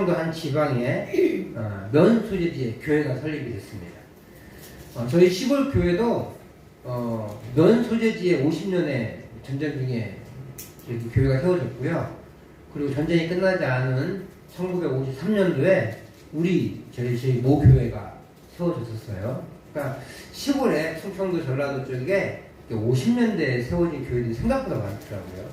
충청도 한 지방에 면 소재지에 교회가 설립이 됐습니다. 저희 시골 교회도 면 소재지에 50년의 전쟁 중에 이렇게 교회가 세워졌고요. 그리고 전쟁이 끝나지 않은 1953년도에 저희 모 교회가 세워졌었어요. 그러니까 시골에 충청도 전라도 쪽에 50년대에 세워진 교회들이 생각보다 많더라고요.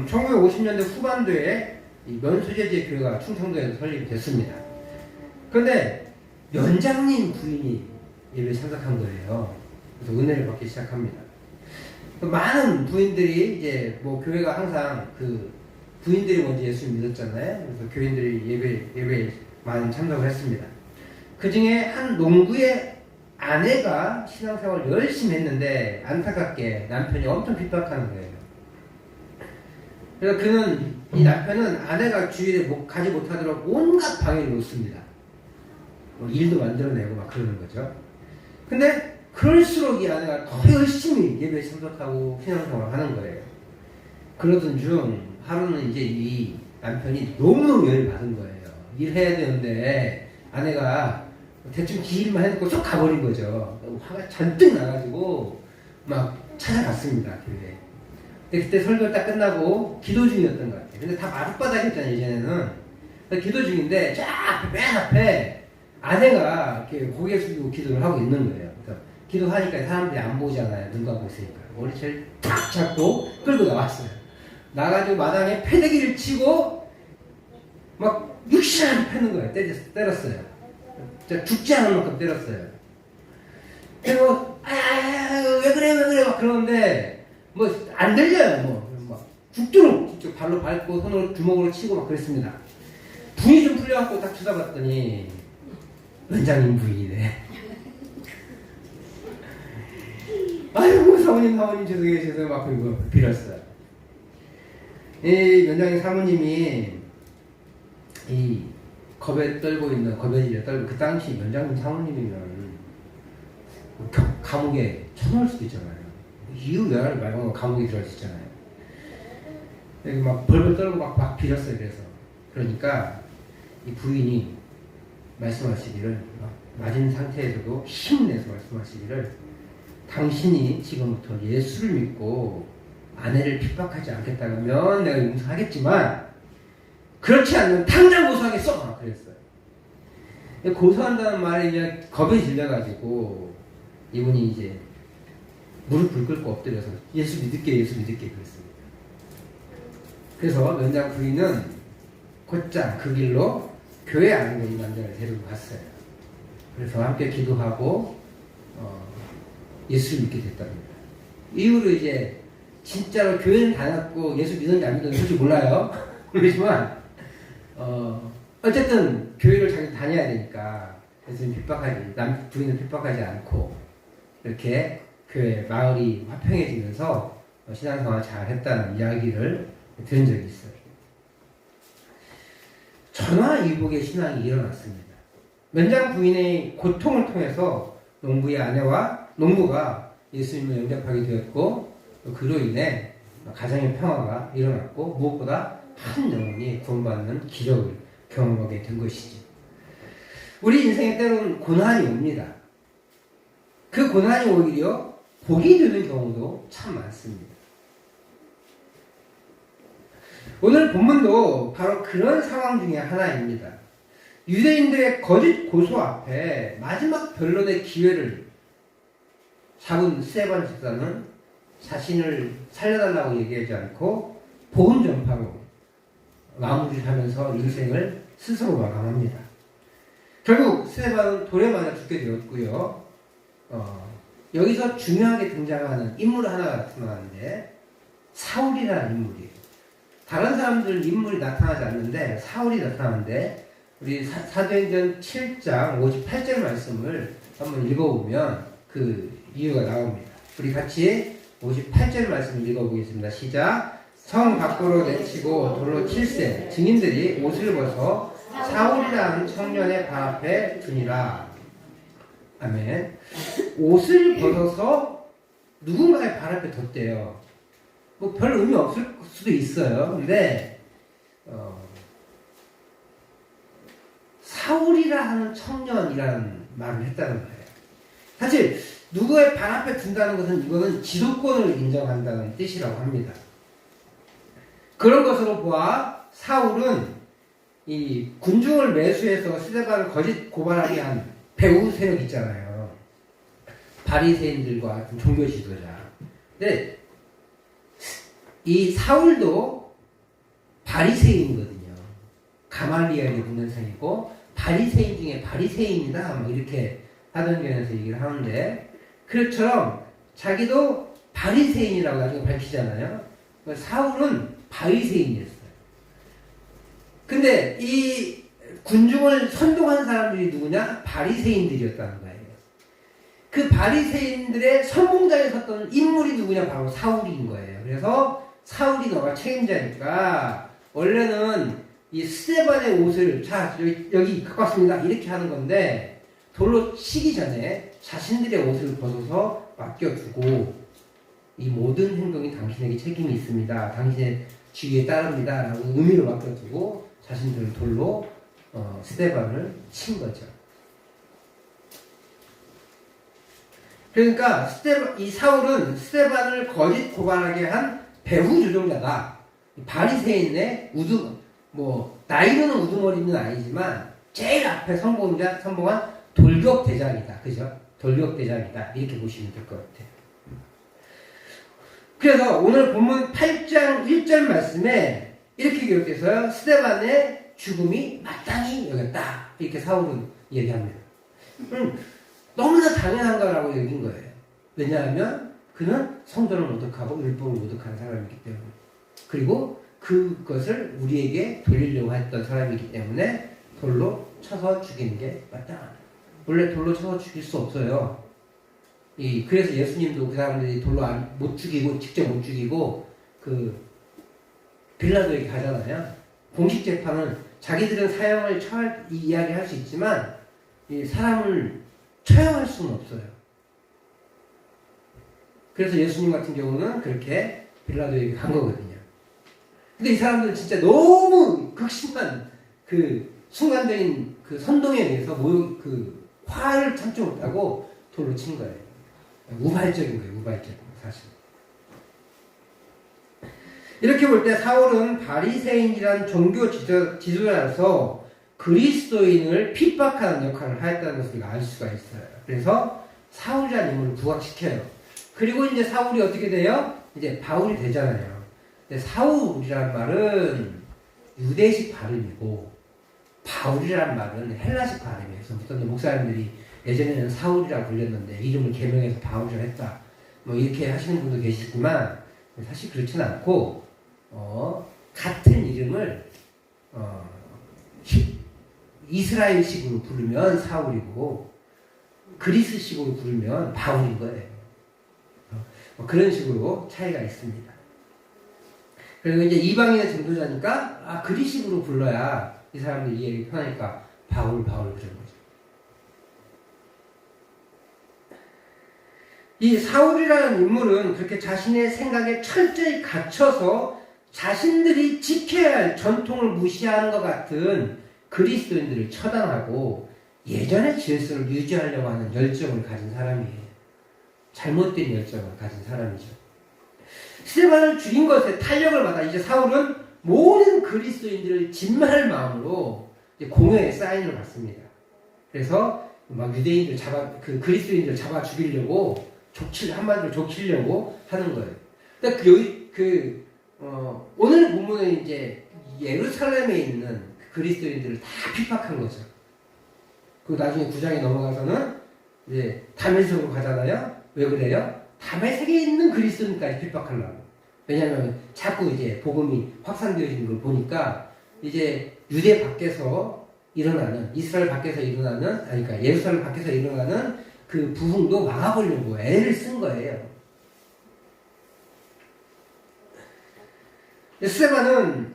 1950년대 후반도에 이 면 소재지의 교회가 충청도에서 설립이 됐습니다. 그런데 연장님 부인이 예배 참석한 거예요. 그래서 은혜를 받기 시작합니다. 많은 부인들이 이제 뭐 교회가 항상 그 부인들이 먼저 예수를 믿었잖아요. 그래서 교인들이 예배에 많이 참석을 했습니다. 그 중에 한 농부의 아내가 신앙생활을 열심히 했는데 안타깝게 남편이 엄청 핍박하는 거예요. 그래서 이 남편은 아내가 주일에 가지 못하도록 온갖 방해를 놓습니다. 뭐 일도 만들어내고 막 그러는 거죠. 근데 그럴수록 이 아내가 더 열심히 예배에 참석하고 신앙생활을 하는 거예요. 그러던 중 하루는 이제 이 남편이 너무너무 열을 받은 거예요. 일해야 되는데 아내가 대충 기일만 해놓고 쏙 가버린 거죠. 화가 잔뜩 나가지고 막 찾아갔습니다, 교회에. 근데 그때 설교 딱 끝나고 기도 중이었던 것 같아요. 근데 다 마룻바닥이었잖아요, 예전에는. 기도 중인데 맨 앞에 아내가 이렇게 고개 숙이고 기도를 하고 있는 거예요. 그래서 기도하니까 사람들이 안 보잖아요. 눈 감고 있으니까. 머리채를 탁 잡고 끌고 나왔어요. 나가지고 마당에 패대기를 치고 막 육신을 패는 거예요. 때렸어요. 죽지 않을 만큼 때렸어요. 그리고 왜 그래 막 그러는데 뭐 안 들려요. 막 죽도록 발로 밟고 손으로 주먹으로 치고 막 그랬습니다. 분이 좀 풀려갖고 딱 쳐다봤더니 원장님 부인이네. 아이고 사모님 죄송해요 막 그리고 빌었어요. 이 원장님 사모님이 이 겁에 떨고 있는 겁에질에 떨고 그 당시 원장님 사모님이면 감옥에 쳐넣을 수도 있잖아요. 이유 외화를 말고 감옥에 들어있잖아요. 막 벌벌 떨고 막 빌었어요. 그러니까 이 부인이 말씀하시기를 맞은 상태에서도 힘내서 말씀하시기를 당신이 지금부터 예수를 믿고 아내를 핍박하지 않겠다면 내가 용서하겠지만 그렇지 않으면 당장 고소하겠어! 그랬어요. 고소한다는 말에 그냥 겁에 질려가지고 이분이 이제 무릎을 꿇고 엎드려서 예수 믿을게 그랬습니다. 그래서 원장 부인은 곧장 그 길로 교회 안으로 이 남자를 데리고 갔어요. 그래서 함께 기도하고 예수를 믿게 됐답니다. 이후로 이제 진짜로 교회는 다녔고 예수 믿었는지 안 믿었는지 솔직히 몰라요. 모르지만 어쨌든 교회를 자기 다녀야 되니까 예수님 부인을 핍박하지 않고 이렇게 교회 마을이 화평해지면서 신앙생활 잘 했다는 이야기를 들은 적이 있어요. 전화위복의 신앙이 일어났습니다. 원장 부인의 고통을 통해서 농부가 예수님을 영접하게 되었고 그로 인해 가정의 평화가 일어났고 무엇보다 한 영혼이 구원받는 기적을 경험하게 된 것이죠. 우리 인생에 때로는 고난이 옵니다. 그 고난이 오히려 복이 되는 경우도 참 많습니다. 오늘 본문도 바로 그런 상황 중에 하나입니다. 유대인들의 거짓 고소 앞에 마지막 변론의 기회를 잡은 스데반 집사는 자신을 살려달라고 얘기하지 않고 복음 전파로 마무리하면서 인생을 스스로 마감합니다. 결국 스데반은 돌에 맞아 죽게 되었고요. 여기서 중요하게 등장하는 인물 하나가 나타나는데 사울이라는 인물이에요. 다른 사람들 인물이 나타나지 않는데 사울이 나타나는데 우리 사도행전 7장 58절 말씀을 한번 읽어보면 그 이유가 나옵니다. 우리 같이 58절 말씀을 읽어보겠습니다. 시작. 성 밖으로 내치고 돌로 칠세 증인들이 옷을 벗어 사울이라는 청년의 발 앞에 두니라. 아멘. 옷을 벗어서 누군가의 발 앞에 뒀대요. 뭐 별 의미 없을 수도 있어요. 근데 사울이라 하는 청년이라는 말을 했다는 거예요. 사실 누구의 발 앞에 둔다는 것은 이거는 지도권을 인정한다는 뜻이라고 합니다. 그런 것으로 보아 사울은 이 군중을 매수해서 스데반을 거짓 고발하게 한 배후 세력 있잖아요. 바리새인들과 같은 종교 지도자. 근데 이 사울도 바리새인이거든요. 가말리엘이 붙는 상이고 바리새인 중에 바리새인이다 뭐 이렇게 사도행전에서 얘기를 하는데, 그처럼 자기도 바리새인이라고 나중에 밝히잖아요. 사울은 바리새인이었어요. 근데 이 군중을 선동한 사람들이 누구냐? 바리새인들이었다는 거예요. 그 바리새인들의 선봉장에 섰던 인물이 누구냐? 바로 사울인 거예요. 그래서 사울이 너가 책임자니까 원래는 이 스데반의 옷을 자 여기 갖고 왔습니다 이렇게 하는 건데, 돌로 치기 전에 자신들의 옷을 벗어서 맡겨두고 이 모든 행동이 당신에게 책임이 있습니다, 당신의 지위에 따릅니다 라고 의미를 맡겨두고 자신들을 돌로 스데반을 친 거죠. 그러니까 이 사울은 스데반을 거짓 고발하게 한 배후 조종자다. 바리새인의 나이로는 우두머리는 아니지만 제일 앞에 선봉한 돌격 대장이다. 그죠? 돌격 대장이다. 이렇게 보시면 될 것 같아요. 그래서 오늘 본문 8장 1절 말씀에 이렇게 기록돼서요. 스데반의 죽음이 마땅히 여겼다. 이렇게 사울은 얘기합니다. 너무나 당연한 거라고 여긴 거예요. 왜냐하면 그는 성전을 모독하고 율법을 모독한 사람이기 때문에, 그리고 그것을 우리에게 돌리려고 했던 사람이기 때문에 돌로 쳐서 죽이는 게 마땅하다. 원래 돌로 쳐서 죽일 수 없어요. 그래서 예수님도 그 사람들이 돌로 못 죽이고, 직접 못 죽이고, 빌라도에게 가잖아요. 공식 재판은 자기들은 사형을 이야기할 수 있지만, 이 사람을 처형할 수는 없어요. 그래서 예수님 같은 경우는 그렇게 빌라도에게 간 거거든요. 근데 이 사람들은 진짜 너무 극심한 순간적인 선동에 의해서 화를 참지 못하고 돌로 친 거예요. 우발적인 거예요, 우발적인 거, 사실. 이렇게 볼 때 사울은 바리새인이란 종교 지도자로서 그리스도인을 핍박하는 역할을 하였다는 것을 우리가 알 수가 있어요. 그래서 사울이라는 인물을 부각시켜요. 그리고 이제 사울이 어떻게 돼요? 이제 바울이 되잖아요. 근데 사울이란 말은 유대식 발음이고 바울이란 말은 헬라식 발음이에요. 그래서 어떤 목사님들이 예전에는 사울이라고 불렸는데 이름을 개명해서 바울이라 했다, 뭐 이렇게 하시는 분도 계시지만 사실 그렇지는 않고, 같은 이름을 이스라엘식으로 부르면 사울이고 그리스식으로 부르면 바울인 거예요. 그런 식으로 차이가 있습니다. 그리고 이제 이방인의 전도자니까 그리스식으로 불러야 이 사람들이 이해하기 편하니까 바울 그런 거죠. 이 사울이라는 인물은 그렇게 자신의 생각에 철저히 갇혀서 자신들이 지켜야 할 전통을 무시하는 것 같은 그리스도인들을 처단하고 예전의 질서를 유지하려고 하는 열정을 가진 사람이에요. 잘못된 열정을 가진 사람이죠. 스데반을 죽인 것에 탄력을 받아 이제 사울은 모든 그리스도인들을 진멸할 마음으로 공회에 사인을 받습니다. 그래서 막 유대인들 그리스도인들을 잡아 죽이려고 한마디로 족치려고 하는 거예요. 근데 오늘 본문은 이제 예루살렘에 있는 그리스도인들을 다 핍박한 거죠. 그리고 나중에 9장에 넘어가서는 이제 다메섹으로 가잖아요. 왜 그래요? 다메섹에 있는 그리스도인까지 핍박하려고. 왜냐하면 자꾸 이제 복음이 확산되어지는 걸 보니까 이제 유대 밖에서 일어나는, 이스라엘 밖에서 일어나는, 그러니까 예루살렘 밖에서 일어나는 그 부흥도 막아보려고 애를 쓴 거예요. 스데반은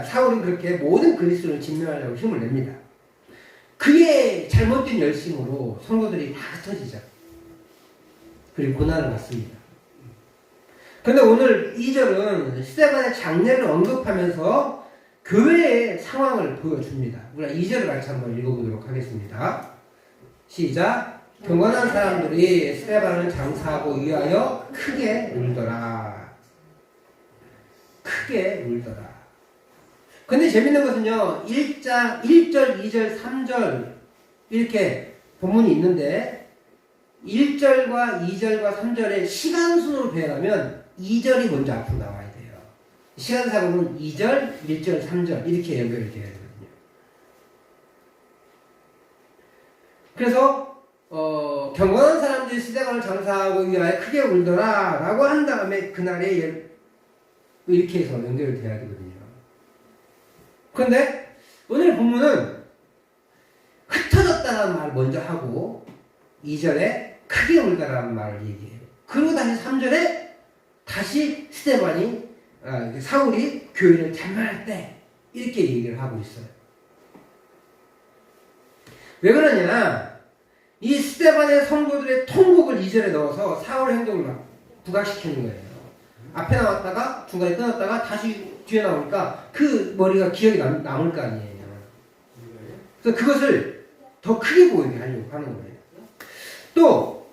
사울은 그렇게 모든 그리스도를 진멸하려고 힘을 냅니다. 그의 잘못된 열심으로 성도들이 다 흩어지죠. 그리고 고난을 받습니다. 그런데 오늘 2절은 스데반의 장례를 언급하면서 교회의 상황을 보여줍니다. 우리가 2절을 같이 한번 읽어보도록 하겠습니다. 시작. 경건한 사람들이 스데반을 장사하고 위하여 크게 울더라. 크게 울더라. 근데 재밌는 것은요, 1절, 2절, 3절 이렇게 본문이 있는데 1절과 2절과 3절의 시간순으로 배열하면 2절이 먼저 앞으로 나와야 돼요. 시간상으로는 2절, 1절, 3절 이렇게 연결이 되어야 되거든요. 그래서 경건한 사람들이 스데반을 장사하고 위하여 크게 울더라 라고 한 다음에 그날에 이렇게 해서 연결이 돼야 되거든요. 그런데 오늘 본문은 흩어졌다는 말을 먼저 하고 2절에 크게 울다라는 말을 얘기해요. 그리고 다시 3절에 다시 스데반이 사울이 교회를 잔말할 때 이렇게 얘기를 하고 있어요. 왜 그러냐? 이 스데반의 성도들의 통곡을 2절에 넣어서 사울의 행동을 막 부각시키는 거예요. 앞에 나왔다가 중간에 끊었다가 다시 뒤에 나오니까 그 머리가 기억이 남을 거 아니에요. 그래서 그것을 더 크게 보이게 하려고 하는 거예요. 또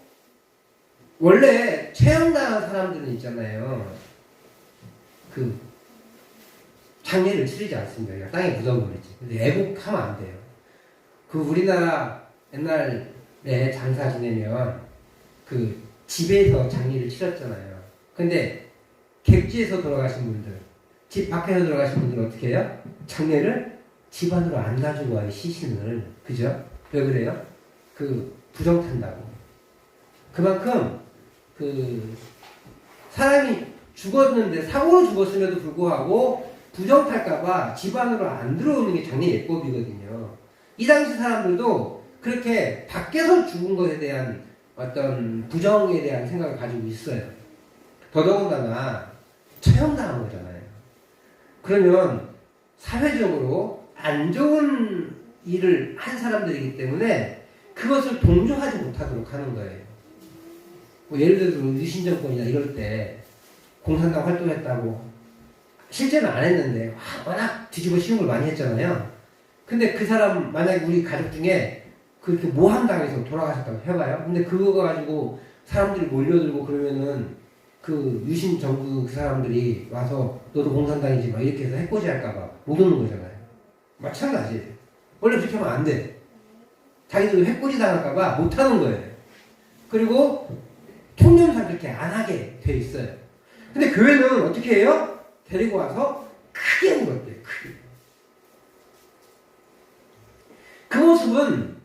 원래 체험당한 사람들은 있잖아요. 그 장례를 치르지 않습니다. 그냥 땅에 묻어버리지. 근데 애국하면 안 돼요. 그 우리나라 옛날에 장사 지내면 그 집에서 장례를 치렀잖아요. 근데 객지에서 돌아가신 분들, 집 밖에서 돌아가신 분들은 어떻게 해요? 장례를 집 안으로 안 가지고 와요, 시신을. 그죠? 왜 그래요? 그 부정 탄다고. 그만큼 그 사람이 죽었는데 사고로 죽었음에도 불구하고 부정 탈까봐 집 안으로 안 들어오는 게 장례 예법이거든요. 이 당시 사람들도 그렇게 밖에서 죽은 것에 대한 어떤 부정에 대한 생각을 가지고 있어요. 더더군다나 처형당한 거잖아요. 그러면 사회적으로 안 좋은 일을 한 사람들이기 때문에 그것을 동조하지 못하도록 하는 거예요. 뭐 예를 들어서 유신정권이나 이럴 때 공산당 활동했다고 실제는 안 했는데 워낙 뒤집어 씌운 걸 많이 했잖아요. 근데 그 사람 만약에 우리 가족 중에 그렇게 모함당해서 돌아가셨다고 해봐요. 근데 그거 가지고 사람들이 몰려들고 그러면은 그 유신 정부 그 사람들이 와서 너도 공산당이지 막 이렇게 해서 해코지 할까봐 못 오는 거잖아요. 마찬가지예요. 원래 그렇게 하면 안 돼. 자기들 해코지 당할까봐 못 하는 거예요. 그리고 통념상 그렇게 안 하게 돼 있어요. 근데 교회는 어떻게 해요? 데리고 와서 크게 울었대요. 크게. 그 모습은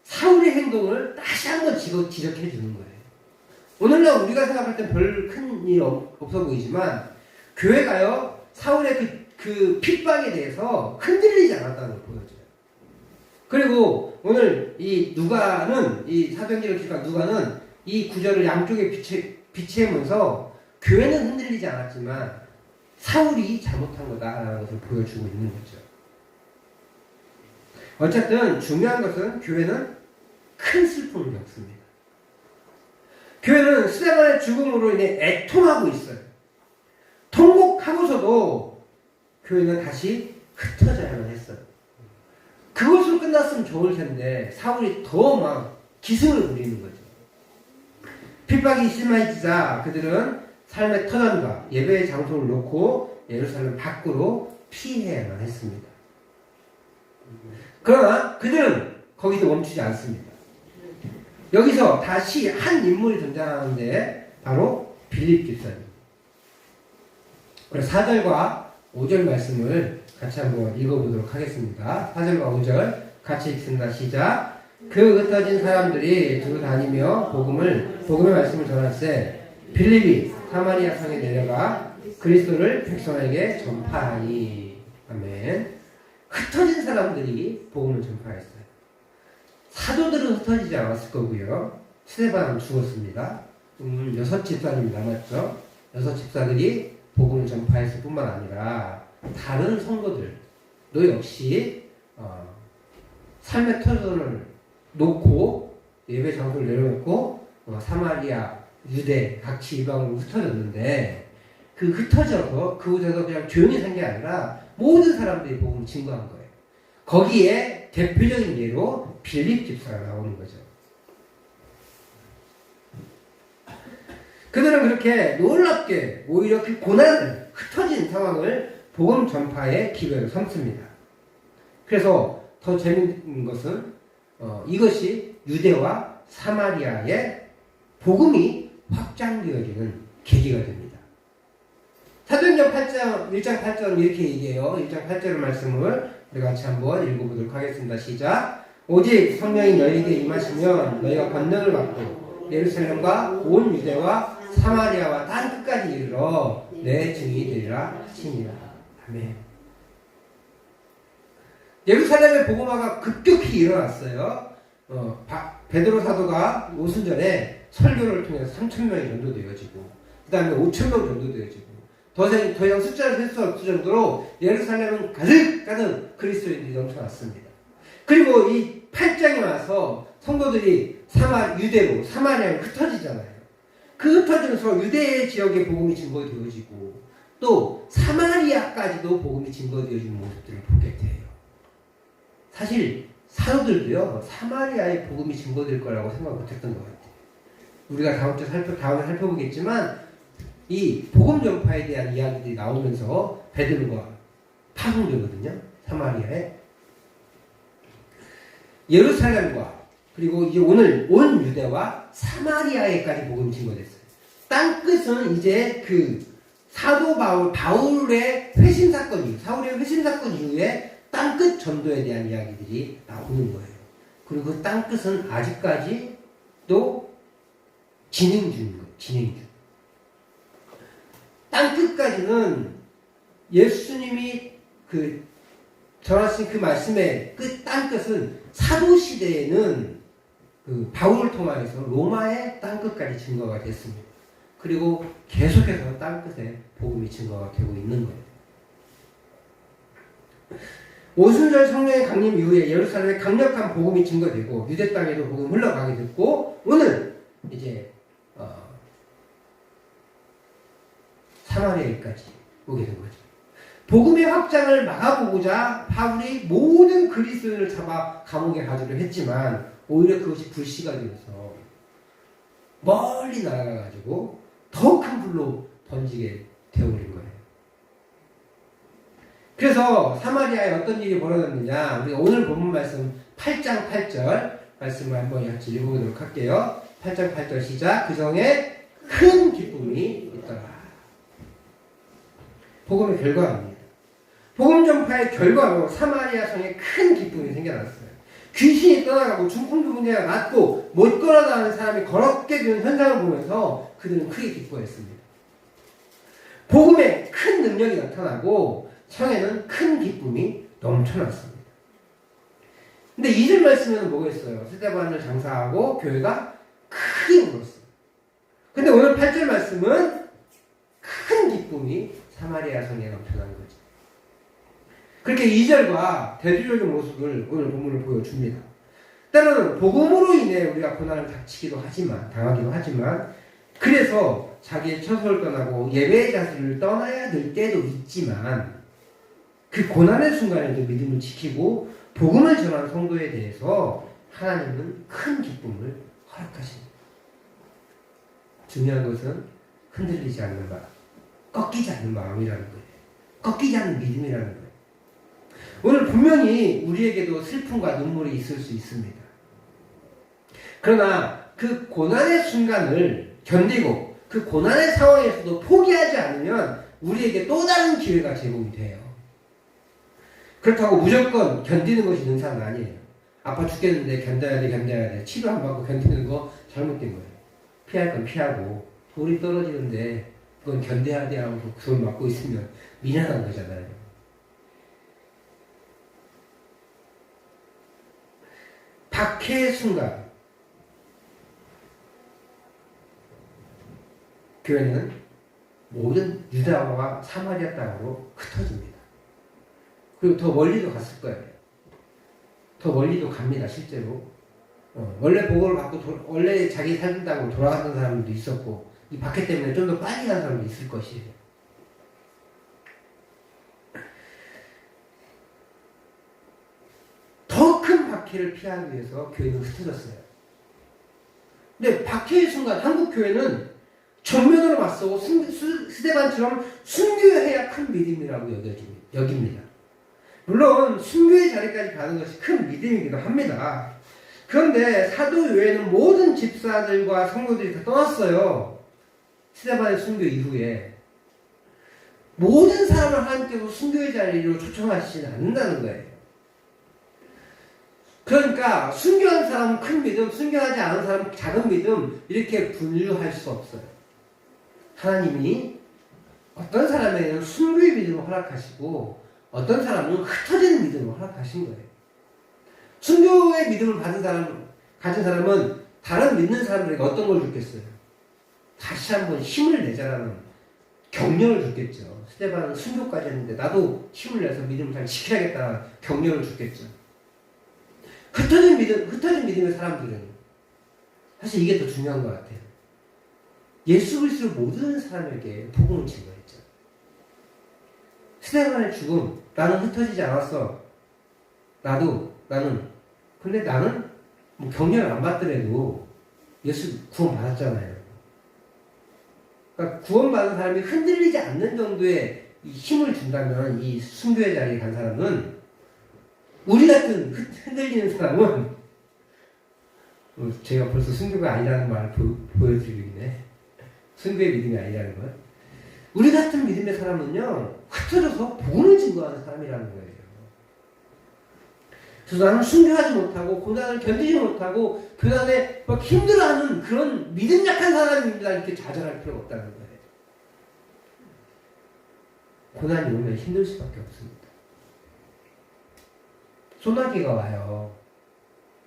사울의 행동을 다시 한번 지적해 주는 거예요. 오늘날 우리가 생각할 때 별 큰 일 없어 보이지만 교회가요 사울의 그 핍박에 대해서 흔들리지 않았다는 걸 보여줘요. 그리고 오늘 이 누가는 이 사도행전을 기록한 누가는 이 구절을 양쪽에 비치면서 교회는 흔들리지 않았지만 사울이 잘못한 거다라는 것을 보여주고 있는 거죠. 어쨌든 중요한 것은 교회는 큰 슬픔을 겪습니다. 교회는 스데반의 죽음으로 인해 애통하고 있어요. 통곡하고서도 교회는 다시 흩어져야만 했어요. 그것으로 끝났으면 좋을 텐데 사울이 더 막 기승을 부리는 거죠. 핍박이 심해지자 그들은 삶의 터전과 예배의 장소를 놓고 예루살렘 밖으로 피해야만 했습니다. 그러나 그들은 거기서 멈추지 않습니다. 여기서 다시 한 인물이 등장하는데 바로 빌립 집사님. 그래서 4절과 5절 말씀을 같이 한번 읽어보도록 하겠습니다. 4절과 5절 같이 읽습니다. 시작. 그 흩어진 사람들이 두루 다니며 복음의 말씀을 전할세 빌립이 사마리아 성에 내려가 그리스도를 백성에게 전파하니. 아멘. 흩어진 사람들이 복음을 전파했어요. 사도들은 흩어지지 않았을 거고요. 스데반은 죽었습니다. 6집사님이 남았죠. 6집사들이 복음을 전파했을 뿐만 아니라 다른 성도들도 역시 삶의 터전을 놓고 예배 장소를 내려놓고 사마리아, 유대, 각지 이방으로 흩어졌는데 그 흩어져서 그곳에서 그냥 조용히 산 게 아니라 모든 사람들이 복음을 증거한 거예요. 거기에 대표적인 예로 빌립 집사가 나오는 거죠. 그들은 그렇게 놀랍게 오히려 그 고난을 흩어진 상황을 복음 전파의 기회로 삼습니다. 그래서 더 재미있는 것은 이것이 유대와 사마리아의 복음이 확장되어지는 계기가 됩니다. 사도행전 1장 8절 이렇게 얘기해요. 1장 8절 말씀을 우리 같이 한번 읽어보도록 하겠습니다. 시작. 오직 성령이 너희에게 임하시면 너희가 권능을 받고 예루살렘과 온 유대와 사마리아와 땅 끝까지 이르러 내 증인이 되리라 하시니라. 아멘. 예루살렘의 복음화가 급격히 일어났어요. 베드로 사도가 오순절에 설교를 통해서 3,000명이 전도되어지고 그 다음에 5,000명 전도되어지고 더 이상 숫자를 셀 수 없을 정도로 예루살렘은 가득가득 그리스도인들이 넘쳐났습니다. 그리고 이 8장에 와서 성도들이 유대로 사마리아로 흩어지잖아요. 그 흩어지면서 유대 지역의 복음이 증거되어지고 또 사마리아까지도 복음이 증거되어지는 모습들을 보게 돼요. 사실 사도들도요 사마리아의 복음이 증거될 거라고 생각 못했던 것 같아요. 우리가 다음에 살펴보겠지만 이 복음 전파에 대한 이야기들이 나오면서 베드로가 파송되거든요. 사마리아에. 예루살렘과 그리고 이제 오늘 온 유대와 사마리아에까지 복음이 증거됐어요. 땅 끝은 이제 그 사도 바울의 회심 사건 이후, 사울의 회심 사건 이후에 땅끝 전도에 대한 이야기들이 나오는 거예요. 그리고 그 땅 끝은 아직까지도 진행 중인 거예요. 진행 중. 땅 끝까지는 예수님이 전하신 그 말씀의 땅 끝은 사도 시대에는 그 바울을 통하여서 로마의 땅 끝까지 증거가 됐습니다. 그리고 계속해서 땅 끝에 복음이 증거가 되고 있는 거예요. 오순절 성령의 강림 이후에 예루살렘에 강력한 복음이 증거되고 유대 땅에도 복음이 흘러가게 됐고 오늘 이제 사마리아까지 오게 된 거죠. 복음의 확장을 막아보고자 바울이 모든 그리스도인을 잡아 감옥에 가두려 했지만 오히려 그것이 불씨가 되어서 멀리 날아가가지고 더 큰 불로 던지게 되어버린 거예요. 그래서 사마리아에 어떤 일이 벌어졌느냐 우리가 오늘 본문 말씀 8장 8절 말씀을 한번 같이 읽어보도록 할게요. 8장 8절 시작. 그 성에 큰 기쁨이 있더라. 복음의 결과입니다. 복음 전파의 결과로 사마리아 성에 큰 기쁨이 생겨났어요. 귀신이 떠나가고 중풍 문제가 낫고 못 걸어다니는 사람이 걸었게 되는 현상을 보면서 그들은 크게 기뻐했습니다. 복음에 큰 능력이 나타나고 성에는 큰 기쁨이 넘쳐났습니다. 근데 2절 말씀에는 뭐가 있어요? 스데반을 장사하고 교회가 크게 울었어요. 근데 오늘 8절 말씀은 큰 기쁨이 사마리아 성에 넘쳐난 거죠. 그렇게 2절과 대조적인 모습을 오늘 본문을 보여줍니다. 때로는 복음으로 인해 우리가 고난을 당하기도 하지만 그래서 자기의 처소를 떠나고 예배의 자세를 떠나야 될 때도 있지만 그 고난의 순간에도 믿음을 지키고 복음을 전하는 성도에 대해서 하나님은 큰 기쁨을 허락하십니다. 중요한 것은 흔들리지 않는 마음, 꺾이지 않는 마음이라는 거예요. 꺾이지 않는 믿음이라는 거예요. 오늘 분명히 우리에게도 슬픔과 눈물이 있을 수 있습니다. 그러나 그 고난의 순간을 견디고 그 고난의 상황에서도 포기하지 않으면 우리에게 또 다른 기회가 제공이 돼요. 그렇다고 무조건 견디는 것이 능사는 아니에요. 아파 죽겠는데 견뎌야 돼. 치료 안 받고 견디는 거 잘못된 거예요. 피할 건 피하고 돌이 떨어지는데 그건 견뎌야 돼 하고 그걸 맞고 있으면 미련한 거잖아요. 박해의 순간 교회는 모든 유다와 사마리아 땅으로 흩어집니다. 그리고 더 멀리도 갔을 거예요. 더 멀리도 갑니다. 실제로 원래 보고를 받고 원래 자기 살던 땅으로 돌아갔던 사람도 있었고 이 박해 때문에 좀 더 빨리 간 사람도 있을 것이에요. 박해를 피하기 위해서 교회는 흩어졌어요. 근데 박해의 순간 한국 교회는 정면으로 맞서고 스데반처럼 순교해야 큰 믿음이라고 여깁니다. 물론 순교의 자리까지 가는 것이 큰 믿음이기도 합니다. 그런데 사도 외에는 모든 집사들과 성도들이 다 떠났어요. 스데반의 순교 이후에. 모든 사람을 하나님께서 순교의 자리로 초청하시지는 않는다는 거예요. 그러니까 순교한 사람은 큰 믿음, 순교하지 않은 사람은 작은 믿음, 이렇게 분류할 수 없어요. 하나님이 어떤 사람에게는 순교의 믿음을 허락하시고 어떤 사람은 흩어지는 믿음을 허락하신 거예요. 순교의 믿음을 가진 사람은 다른 믿는 사람들에게 어떤 걸 줬겠어요? 다시 한번 힘을 내자라는 격려를 줬겠죠. 스데반은 순교까지 했는데 나도 힘을 내서 믿음을 잘 지켜야겠다는 격려를 줬겠죠. 흩어진 믿음의 사람들은 사실 이게 더 중요한 것 같아요. 예수 그리스도를 모르는 사람에게 복음을 증거했죠. 스데반의 죽음, 나는 흩어지지 않았어. 근데 나는 뭐 격려를 안 받더라도 예수 구원 받았잖아요. 그러니까 구원받은 사람이 흔들리지 않는 정도의 이 힘을 준다면 이 순교의 자리에 간 사람은, 우리 같은 흔들리는 사람은, 제가 벌써 순교가 아니라는 말을 보여드리겠네. 순교의 믿음이 아니라는 걸. 우리 같은 믿음의 사람은요, 흩어져서 복음을 증거하는 사람이라는 거예요. 그래서 나는 순교하지 못하고 고난을 견디지 못하고 고난에 막 힘들어하는 그런 믿음 약한 사람입니다, 이렇게 좌절할 필요가 없다는 거예요. 고난이 오면 힘들 수밖에 없습니다. 소나기가 와요.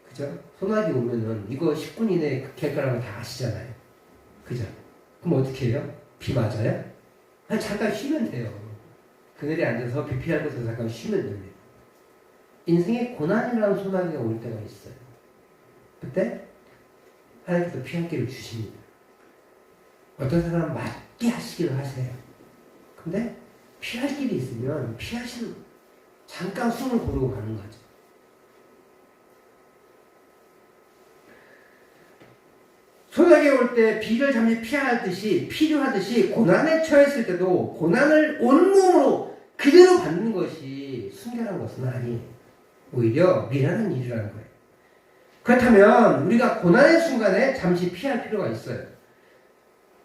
그죠? 소나기 오면은 이거 10분 이내에 갤 거라고 다 아시잖아요. 그죠? 그럼 어떻게 해요? 비 맞아요? 잠깐 쉬면 돼요. 그늘에 앉아서 비 피할 곳에서 잠깐 쉬면 됩니다. 인생에 고난이라는 소나기가 올 때가 있어요. 그때 하나님께서 피할 길을 주십니다. 어떤 사람은 맞게 하시기를 하세요. 근데 피할 길이 있으면 피하시는, 잠깐 숨을 고르고 가는 거죠. 소나기 올 때 비를 잠시 필요하듯이 고난에 처했을 때도 고난을 온몸으로 그대로 받는 것이 순결한 것은 아니에요. 오히려 미련한 일이라는 거예요. 그렇다면 우리가 고난의 순간에 잠시 피할 필요가 있어요.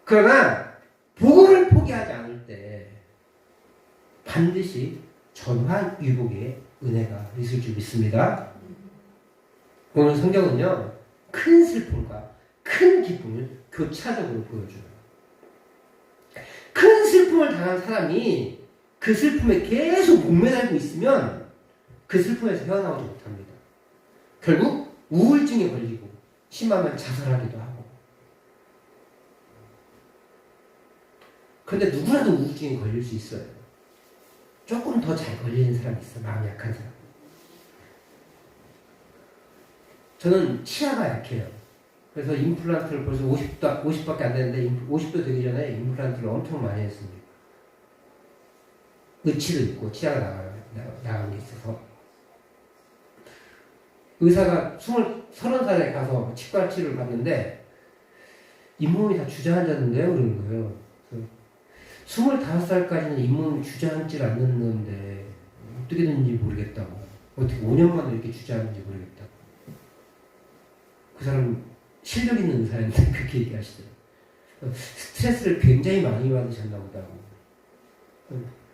그러나 복음을 포기하지 않을 때 반드시 전화위복의 은혜가 있을 줄 믿습니다. 오늘 성경은요, 큰 슬픔과 큰 기쁨을 교차적으로 보여줘요. 큰 슬픔을 당한 사람이 그 슬픔에 계속 목매달고 있으면 그 슬픔에서 헤어나오지 못합니다. 결국 우울증에 걸리고 심하면 자살하기도 하고. 그런데 누구라도 우울증에 걸릴 수 있어요. 조금 더 잘 걸리는 사람이 있어요. 마음이 약한 사람. 저는 치아가 약해요. 그래서 임플란트를 벌써 50밖에 안 되는데 50도 되기 전에 임플란트를 엄청 많이 했습니다. 의치도 있고 치아가 나간 게 있어서 의사가 30살에 가서 치과 치료를 받는데 잇몸이 다 주저앉았는데요, 그러는 거예요. 그래서 25살까지는 잇몸이 주저앉질 않는데 어떻게 됐는지 모르겠다고, 어떻게 5년 만에 이렇게 주저앉는지 모르겠다고. 그 사람 실력 있는 의사인데 그렇게 얘기하시더라고요. 스트레스를 굉장히 많이 받으셨나 보다고.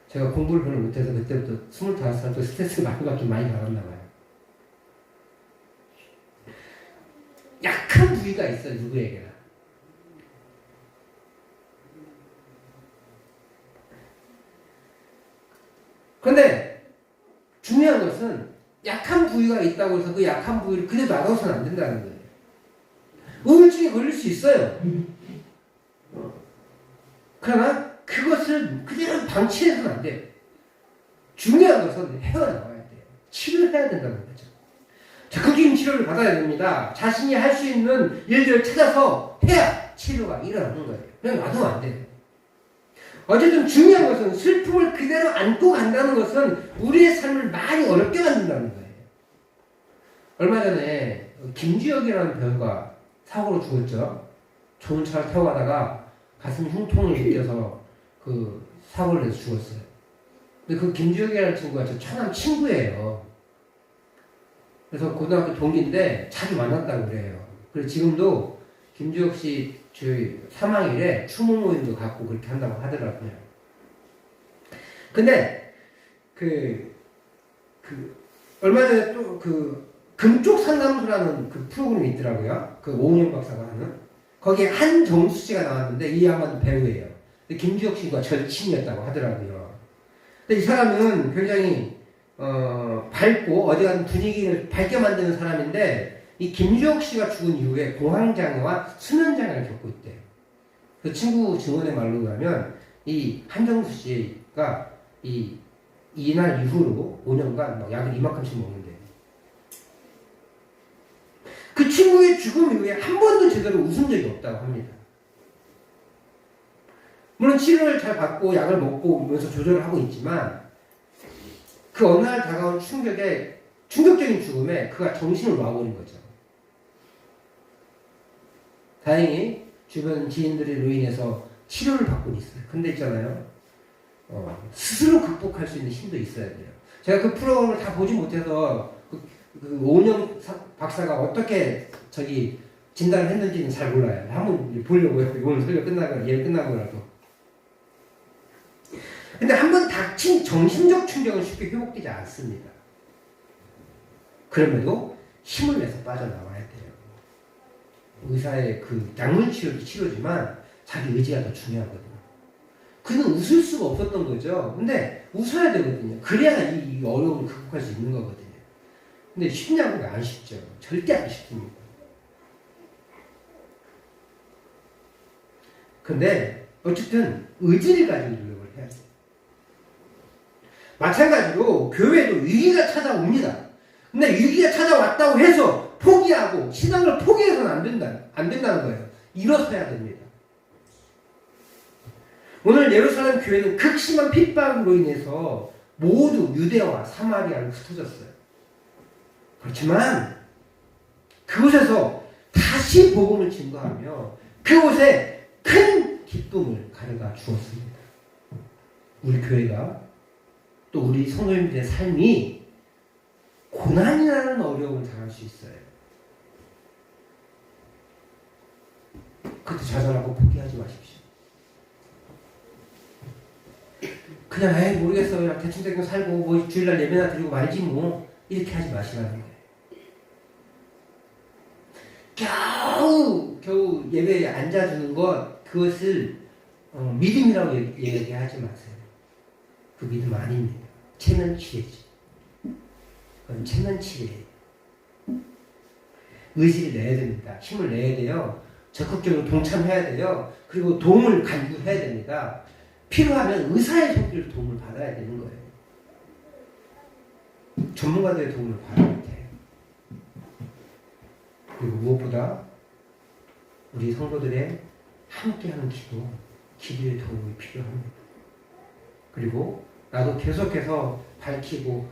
제가 공부를 별로 못해서 그때부터 25살부터 스트레스를 많이 받았나 봐요. 약한 부위가 있어요, 누구에게나. 그런데 중요한 것은 약한 부위가 있다고 해서 그 약한 부위를 그냥 놔둬서는 안 된다는 거예요. 우울증에 걸릴 수 있어요. 그러나 그것을 그대로 방치해서는 안 돼요. 중요한 것은 헤어나와야 돼요. 치료해야 된다는 거죠. 적극적인 치료를 받아야 됩니다. 자신이 할 수 있는 일들을 찾아서 해야 치료가 일어나는 거예요. 그냥 놔두면 안 돼요. 어쨌든 중요한 것은 슬픔을 그대로 안고 간다는 것은 우리의 삶을 많이 어렵게 만든다는 거예요. 얼마 전에 김주혁이라는 배우가 사고로 죽었죠. 좋은 차를 타고 가다가 가슴 흉통을 느껴서 그 사고를 내서 죽었어요. 근데 그 김주혁이라는 친구가 저 처남 친구예요. 그래서 고등학교 동기인데 자주 만났다고 그래요. 그래서 지금도 김주혁 씨 저희 사망일에 추모 모임도 갖고 그렇게 한다고 하더라고요. 근데 얼마 전에 또 금쪽 상담소라는 그 프로그램이 있더라고요. 그 오은영 박사가 하는. 거기에 한정수 씨가 나왔는데 이 양반도 배우예요. 김주혁 씨가 절친이었다고 하더라고요. 근데 이 사람은 굉장히 밝고 어디 가든 분위기를 밝게 만드는 사람인데 이 김주혁 씨가 죽은 이후에 공황장애와 수면장애를 겪고 있대요. 그 친구 증언의 말로 가면 이 한정수 씨가 이날 이후로 5년간 막 약을 이만큼씩 먹는데 그 친구의 죽음 이후에 한 번도 제대로 웃은 적이 없다고 합니다. 물론 치료를 잘 받고 약을 먹고 오면서 조절을 하고 있지만 그 어느 날 다가온 충격적인 죽음에 그가 정신을 놔버린 거죠. 다행히 주변 지인들로 인해서 치료를 받고 있어요. 근데 있잖아요. 스스로 극복할 수 있는 힘도 있어야 돼요. 제가 그 프로그램을 다 보지 못해서 그 오은영 박사가 어떻게 진단을 했는지는 잘 몰라요. 한번 보려고요. 오늘 설교 예배 끝나고라도. 근데 한번 닥친 정신적 충격은 쉽게 회복되지 않습니다. 그럼에도 힘을 내서 빠져나와야 돼요. 의사의 그 약물 치료도 치료지만 자기 의지가 더 중요하거든요. 그는 웃을 수가 없었던 거죠. 근데 웃어야 되거든요. 그래야 이 어려움을 극복할 수 있는 거거든요. 근데 쉽냐고는 안 쉽죠. 절대 안 쉽습니다. 근데 어쨌든 의지를 가지고 노력을 해야 돼요. 마찬가지로 교회도 위기가 찾아옵니다. 근데 위기가 찾아왔다고 해서 포기하고 신앙을 포기해서는 안 된다는 거예요. 일어서야 됩니다. 오늘 예루살렘 교회는 극심한 핍박으로 인해서 모두 유대와 사마리아로 흩어졌어요. 그렇지만 그곳에서 다시 복음을 증거하며 그곳에 큰 기쁨을 가져다 주었습니다. 우리 교회가 또 우리 성도님들의 삶이 고난이라는 어려움을 당할 수 있어요. 그때 좌절하고 포기하지 마십시오. 그냥 모르겠어요. 대충 살고 뭐 주일날 예배나 드리고 말지 뭐 이렇게 하지 마시라는 거예요. 겨우 예배에 앉아주는 그것을 믿음이라고 얘기하지 마세요. 그 믿음 아닙니다. 체면치레지. 그건 체면치레예요. 의지를 내야 됩니다. 힘을 내야 돼요. 적극적으로 동참해야 돼요. 그리고 도움을 간구해야 됩니다. 필요하면 의사의 손길로 도움을 받아야 되는 거예요. 전문가들의 도움을 받아야 돼요. 그리고 무엇보다 우리 성도들의 함께하는 기도의 도움이 필요합니다. 그리고 나도 계속해서 밝히고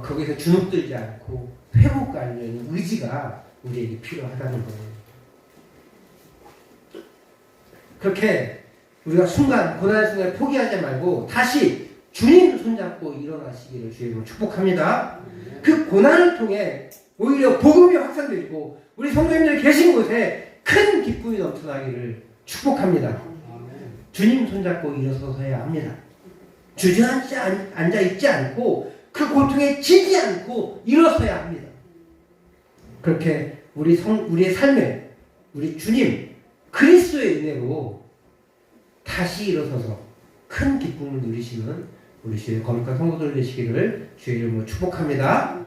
거기서 주눅들지 않고 회복하려는 의지가 우리에게 필요하다는 거예요. 그렇게 우리가 고난의 순간에 포기하지 말고 다시 주님 손잡고 일어나시기를 주님으로 축복합니다. 그 고난을 통해 오히려 복음이 확산되고 우리 성도님들이 계신 곳에 큰 기쁨이 넘쳐나기를 축복합니다. 주님 손잡고 일어서서야 합니다. 주저앉지 앉아있지 않고 그 고통에 지지 않고 일어서야 합니다. 그렇게 우리의 삶에 우리 주님 그리스도의 은혜로 다시 일어서서 큰 기쁨을 누리시는 우리 주의 거룩한 성도들 되시기를 주의 이름으로 축복합니다.